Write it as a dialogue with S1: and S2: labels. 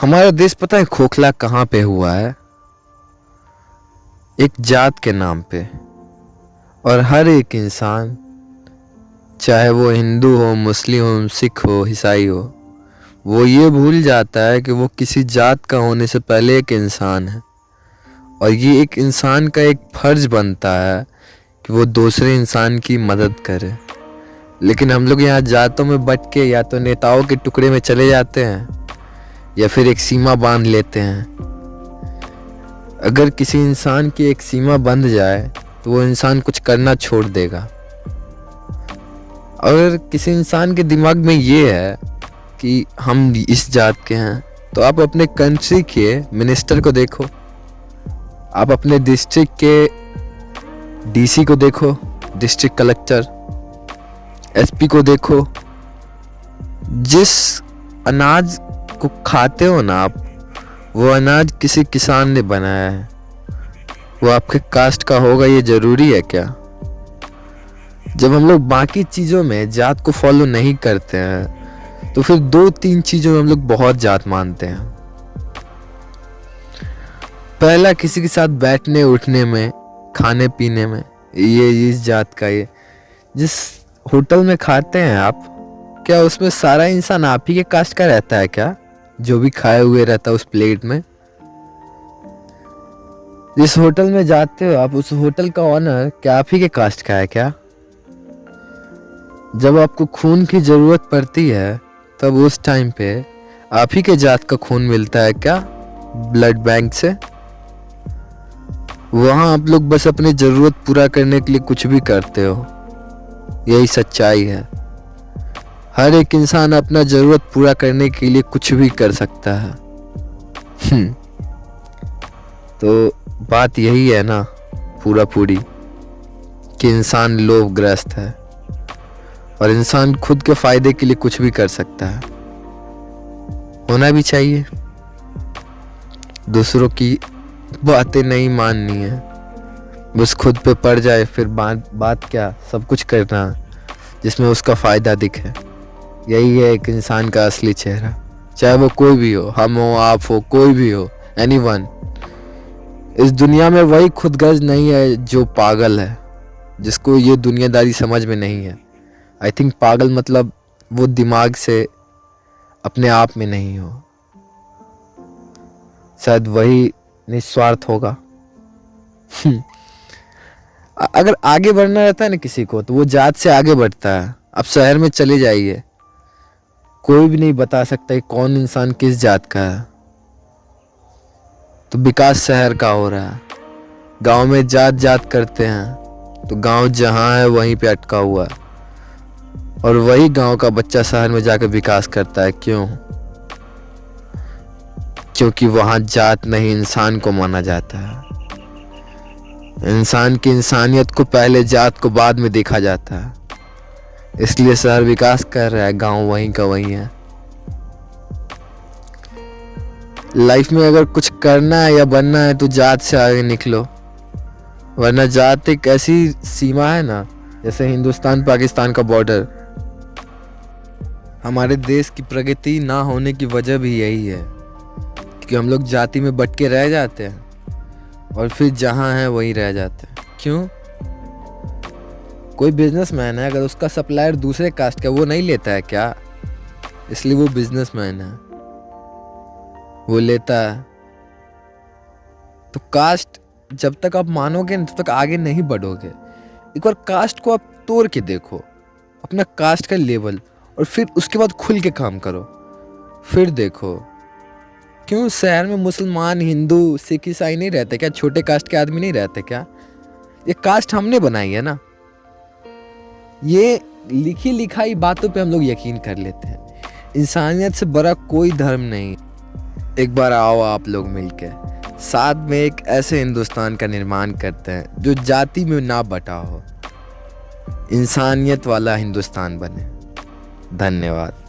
S1: हमारा देश पता है खोखला कहाँ पे हुआ है? एक जात के नाम पे। और हर एक इंसान, चाहे वो हिंदू हो, मुस्लिम हो, सिख हो, ईसाई हो, वो ये भूल जाता है कि वो किसी जात का होने से पहले एक इंसान है। और ये एक इंसान का एक फर्ज बनता है कि वो दूसरे इंसान की मदद करे। लेकिन हम लोग यहाँ जातों में बट के या तो नेताओं के टुकड़े में चले जाते हैं या फिर एक सीमा बांध लेते हैं। अगर किसी इंसान की एक सीमा बंध जाए तो वो इंसान कुछ करना छोड़ देगा। अगर किसी इंसान के दिमाग में ये है कि हम इस जात के हैं, तो आप अपने कंट्री के मिनिस्टर को देखो, आप अपने डिस्ट्रिक्ट के डीसी को देखो, डिस्ट्रिक्ट कलेक्टर, एसपी को देखो। जिस अनाज को खाते हो ना आप, वो अनाज किसी किसान ने बनाया है। वो आपके कास्ट का होगा ये जरूरी है क्या? जब हम लोग बाकी चीज़ों में जात को फॉलो नहीं करते हैं तो फिर 2-3 चीज़ों में हम लोग बहुत जात मानते हैं। पहला, किसी के साथ बैठने उठने में, खाने पीने में, ये इस जात का। ये जिस होटल में खाते हैं आप, क्या उसमें सारा इंसान आप ही के कास्ट का रहता है क्या? जो भी खाए हुए रहता है उस प्लेट में। जिस होटल में जाते हो आप, उस होटल का ऑनर क्या आप ही के कास्ट का है क्या? जब आपको खून की जरूरत पड़ती है तब उस टाइम पे आप ही के जात का खून मिलता है क्या ब्लड बैंक से? वहां आप लोग बस अपनी जरूरत पूरा करने के लिए कुछ भी करते हो। यही सच्चाई है। हर एक इंसान अपना जरूरत पूरा करने के लिए कुछ भी कर सकता है। तो बात यही है ना पूरी कि इंसान लोभग्रस्त है और इंसान खुद के फायदे के लिए कुछ भी कर सकता है। होना भी चाहिए। दूसरों की बातें नहीं माननी है, बस खुद पे पड़ जाए, फिर बात क्या, सब कुछ करना जिसमें उसका फायदा दिखे। यही है एक इंसान का असली चेहरा। चाहे वो कोई भी हो, हम हो, आप हो, कोई भी हो, एनीवन। इस दुनिया में वही खुदगर्ज नहीं है जो पागल है, जिसको ये दुनियादारी समझ में नहीं है। आई थिंक पागल मतलब वो दिमाग से अपने आप में नहीं हो। शायद वही निस्वार्थ होगा। अगर आगे बढ़ना रहता है ना किसी को, तो वो जात से आगे बढ़ता है। अब शहर में चले जाइए, कोई भी नहीं बता सकता कि कौन इंसान किस जात का है। तो विकास शहर का हो रहा है। गांव में जात जात करते हैं तो गांव जहां है वहीं पे अटका हुआ है। और वही गांव का बच्चा शहर में जाकर विकास करता है। क्यों? क्योंकि वहां जात नहीं, इंसान को माना जाता है। इंसान की इंसानियत को पहले, जात को बाद में देखा जाता है। इसलिए शहर विकास कर रहा है, गांव वहीं का वहीं है। लाइफ में अगर कुछ करना है या बनना है तो जात से आगे निकलो, वरना जात एक ऐसी सीमा है ना, जैसे हिंदुस्तान पाकिस्तान का बॉर्डर। हमारे देश की प्रगति ना होने की वजह भी यही है कि हम लोग जाति में बट के रह जाते हैं और फिर जहां हैं वहीं रह जाते हैं। क्यों? कोई बिजनेसमैन है, अगर उसका सप्लायर दूसरे कास्ट का, वो नहीं लेता है क्या? इसलिए वो बिजनेसमैन है, वो लेता है। तो कास्ट जब तक आप मानोगे तब तक आगे नहीं बढ़ोगे। एक बार कास्ट को आप तोड़ के देखो, अपना कास्ट का लेवल, और फिर उसके बाद खुल के काम करो। फिर देखो, क्यों शहर में मुसलमान, हिंदू, सिख, ईसाई नहीं रहते क्या? छोटे कास्ट के आदमी नहीं रहते क्या? ये कास्ट हमने बनाई है ना। ये लिखी लिखाई बातों पे हम लोग यकीन कर लेते हैं। इंसानियत से बड़ा कोई धर्म नहीं। एक बार आओ आप लोग मिलके साथ में एक ऐसे हिंदुस्तान का निर्माण करते हैं जो जाति में ना बटा हो। इंसानियत वाला हिंदुस्तान बने। धन्यवाद।